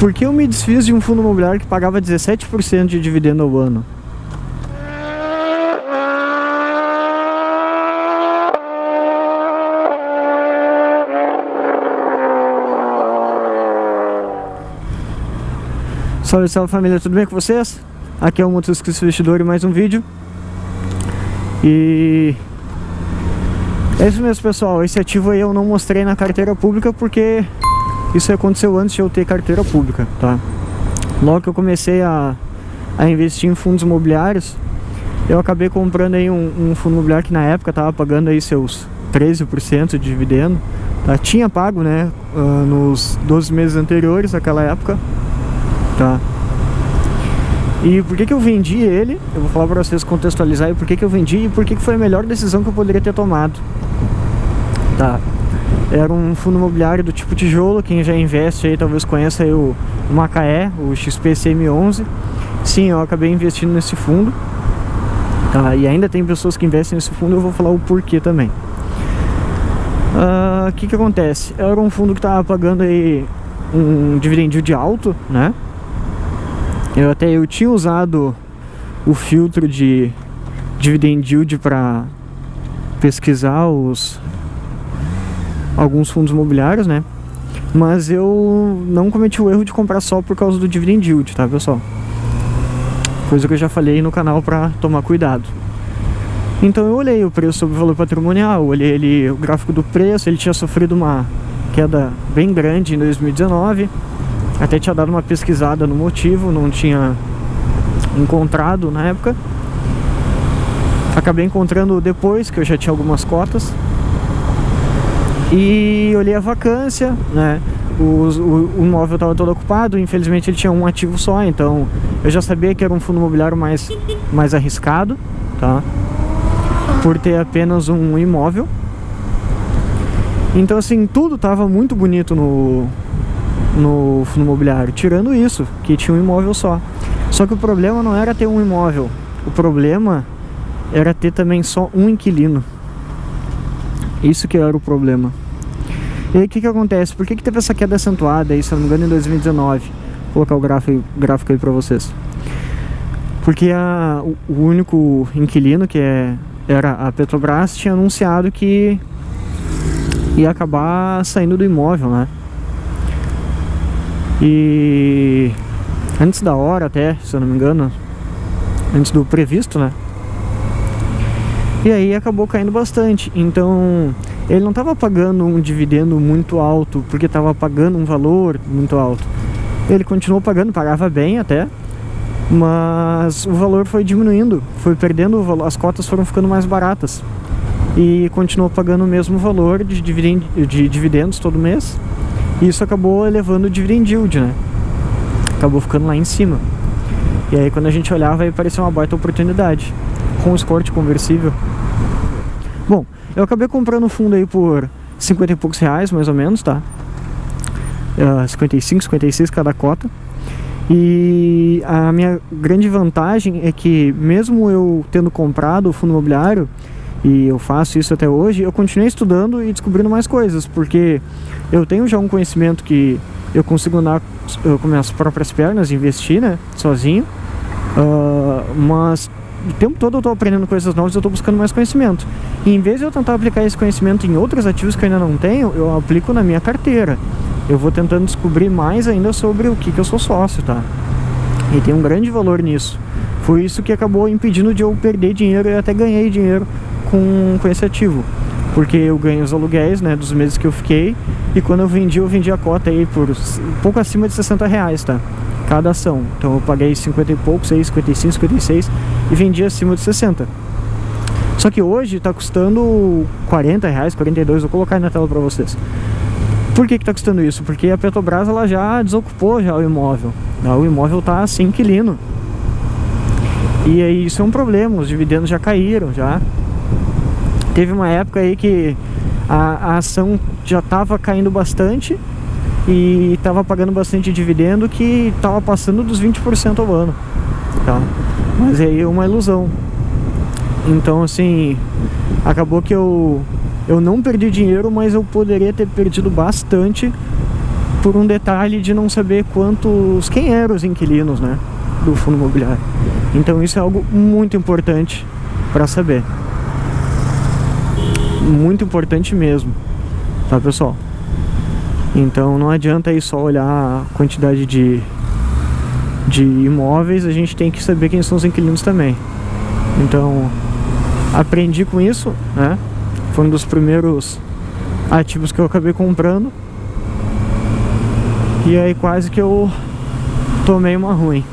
Por que eu me desfiz de um fundo imobiliário que pagava 17% de dividendo ao ano? Salve, salve família, tudo bem com vocês? Aqui é o Motociclista Investidor e mais um vídeo. E é isso mesmo, pessoal. Esse ativo aí eu não mostrei na carteira pública porque isso aconteceu antes de eu ter carteira pública, tá? Logo que eu comecei a investir em fundos imobiliários, eu acabei comprando aí um fundo imobiliário que na época estava pagando aí seus 13% de dividendo, tá? Tinha pago, né, nos 12 meses anteriores àquela época, tá? E por que eu vendi ele? Eu vou falar para vocês contextualizar aí por que eu vendi e por que foi a melhor decisão que eu poderia ter tomado, tá? Era um fundo imobiliário do tipo tijolo. Quem já investe aí talvez conheça aí o Macaé, o XPCM11. Sim, eu acabei investindo nesse fundo, tá? E ainda tem pessoas que investem nesse fundo, eu vou falar o porquê também. O que acontece? Era um fundo que estava pagando aí um dividend yield alto, né? Eu tinha usado o filtro de dividend yield para pesquisar alguns fundos imobiliários, né? Mas eu não cometi o erro de comprar só por causa do dividend yield, tá, pessoal? Coisa que eu já falei no canal para tomar cuidado. Então eu olhei o preço sobre o valor patrimonial, olhei o gráfico do preço. Ele tinha sofrido uma queda bem grande em 2019. Até tinha dado uma pesquisada no motivo, não tinha encontrado na época. Acabei encontrando depois, que eu já tinha algumas cotas. E olhei a vacância, né? O imóvel estava todo ocupado, infelizmente ele tinha um ativo só, então eu já sabia que era um fundo imobiliário mais arriscado, tá? Por ter apenas um imóvel. Então assim, tudo estava muito bonito no fundo imobiliário, tirando isso, que tinha um imóvel só. Só que o problema não era ter um imóvel, o problema era ter também só um inquilino. Isso que era o problema. E aí o que acontece? Por que teve essa queda acentuada aí, se eu não me engano, em 2019? Vou colocar o gráfico aí pra vocês. Porque o único inquilino, que era a Petrobras, tinha anunciado que ia acabar saindo do imóvel, né? E antes da hora até, se eu não me engano, antes do previsto, né? E aí acabou caindo bastante. Então ele não estava pagando um dividendo muito alto porque estava pagando um valor muito alto. Ele continuou pagando, pagava bem até, mas o valor foi diminuindo, foi perdendo o valor, as cotas foram ficando mais baratas. E continuou pagando o mesmo valor de dividendos todo mês. E isso acabou elevando o dividend yield, né? Acabou ficando lá em cima. E aí quando a gente olhava, aí parecia uma baita oportunidade, com o score conversível. Bom, eu acabei comprando o fundo aí por 50 e poucos reais, mais ou menos, tá? 55, 56 cada cota. E a minha grande vantagem é que, mesmo eu tendo comprado o fundo imobiliário, e eu faço isso até hoje, eu continuei estudando e descobrindo mais coisas, porque eu tenho já um conhecimento que eu consigo andar com minhas próprias pernas, investir, né, sozinho, mas o tempo todo eu estou aprendendo coisas novas, eu estou buscando mais conhecimento. E em vez de eu tentar aplicar esse conhecimento em outros ativos que eu ainda não tenho, eu aplico na minha carteira. Eu vou tentando descobrir mais ainda sobre o que eu sou sócio, tá? E tem um grande valor nisso. Foi isso que acabou impedindo de eu perder dinheiro, e até ganhei dinheiro com esse ativo. Porque eu ganhei os aluguéis, né, dos meses que eu fiquei. E quando eu vendi a cota aí por um pouco acima de 60 reais, tá? Cada ação. Então eu paguei 50 e poucos, 55, 56 e vendi acima de 60. Só que hoje tá custando 40 reais, 42, vou colocar aí na tela pra vocês. Por que tá custando isso? Porque a Petrobras ela já desocupou já o imóvel. O imóvel tá sem inquilino. E aí isso é um problema, os dividendos já caíram, já. Teve uma época aí que a ação já estava caindo bastante e estava pagando bastante dividendo, que estava passando dos 20% ao ano, tá? Mas aí é uma ilusão. Então assim, acabou que eu não perdi dinheiro, mas eu poderia ter perdido bastante por um detalhe de não saber quem eram os inquilinos, né, do fundo imobiliário. Então isso é algo muito importante para saber. Muito importante mesmo, tá, pessoal? Então não adianta aí só olhar a quantidade de imóveis, a gente tem que saber quem são os inquilinos também. Então aprendi com isso, né? Foi um dos primeiros ativos que eu acabei comprando. E aí quase que eu tomei uma ruim,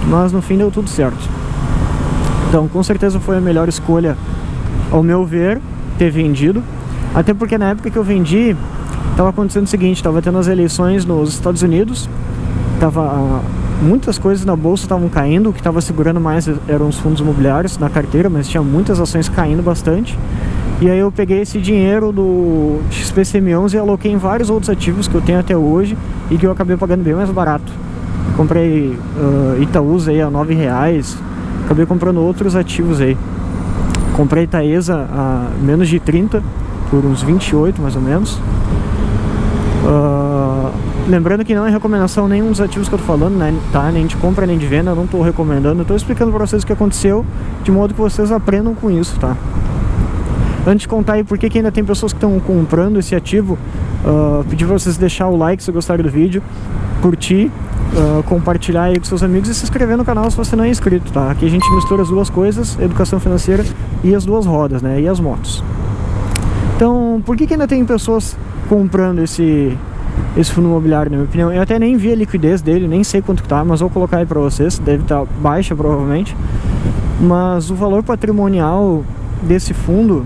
mas no fim deu tudo certo. Então com certeza foi a melhor escolha, ao meu ver, ter vendido. Até porque na época que eu vendi, estava acontecendo o seguinte: estava tendo as eleições nos Estados Unidos, muitas coisas na bolsa estavam caindo. O que estava segurando mais eram os fundos imobiliários na carteira, mas tinha muitas ações caindo bastante. E aí eu peguei esse dinheiro do XPCM11 e aloquei em vários outros ativos que eu tenho até hoje e que eu acabei pagando bem mais barato. Comprei Itaúsa aí a R$9, acabei comprando outros ativos aí. Comprei Taesa a menos de 30, por uns 28 mais ou menos. Lembrando que não é recomendação nenhum dos ativos que eu tô falando, né, tá? Nem de compra nem de venda, eu não tô recomendando. Eu tô explicando pra vocês o que aconteceu, de modo que vocês aprendam com isso, tá? Antes de contar aí por que ainda tem pessoas que estão comprando esse ativo, pedir pra vocês deixar o like se gostaram do vídeo, curtir, compartilhar aí com seus amigos e se inscrever no canal se você não é inscrito, tá? Aqui a gente mistura as duas coisas, educação financeira e as duas rodas, né? E as motos. Então, por que ainda tem pessoas comprando esse fundo imobiliário, na minha opinião? Eu até nem vi a liquidez dele, nem sei quanto que tá, mas vou colocar aí pra vocês. Deve estar baixa provavelmente, mas o valor patrimonial desse fundo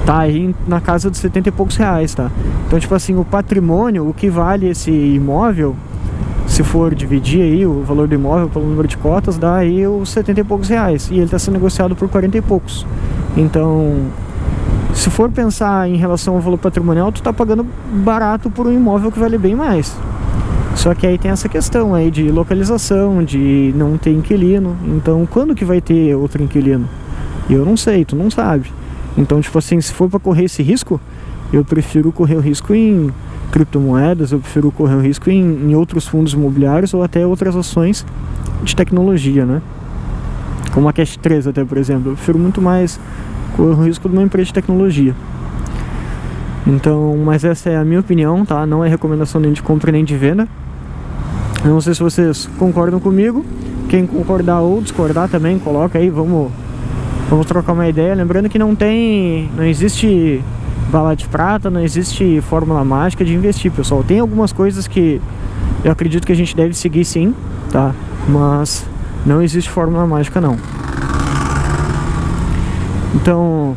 tá aí na casa de 70 e poucos reais, tá? Então, tipo assim, o patrimônio, o que vale esse imóvel, se for dividir aí o valor do imóvel pelo número de cotas, dá aí os 70 e poucos reais. E ele tá sendo negociado por 40 e poucos. Então, se for pensar em relação ao valor patrimonial, tu tá pagando barato por um imóvel que vale bem mais. Só que aí tem essa questão aí de localização, de não ter inquilino. Então, quando que vai ter outro inquilino? Eu não sei, tu não sabe. Então, tipo assim, se for para correr esse risco, eu prefiro correr o risco em criptomoedas, eu prefiro correr o risco em outros fundos imobiliários ou até outras ações de tecnologia, né? Como a Cash3 até, por exemplo. Eu prefiro muito mais correr o risco de uma empresa de tecnologia. Então, mas essa é a minha opinião, tá? Não é recomendação nem de compra nem de venda. Eu não sei se vocês concordam comigo. Quem concordar ou discordar também, coloca aí, vamos trocar uma ideia. Lembrando que não existe bala de prata, não existe fórmula mágica de investir, pessoal. Tem algumas coisas que eu acredito que a gente deve seguir sim, tá? Mas não existe fórmula mágica não. Então,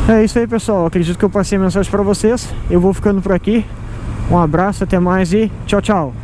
é isso aí, pessoal. Acredito que eu passei a mensagem pra vocês. Eu vou ficando por aqui. Um abraço, até mais e tchau, tchau.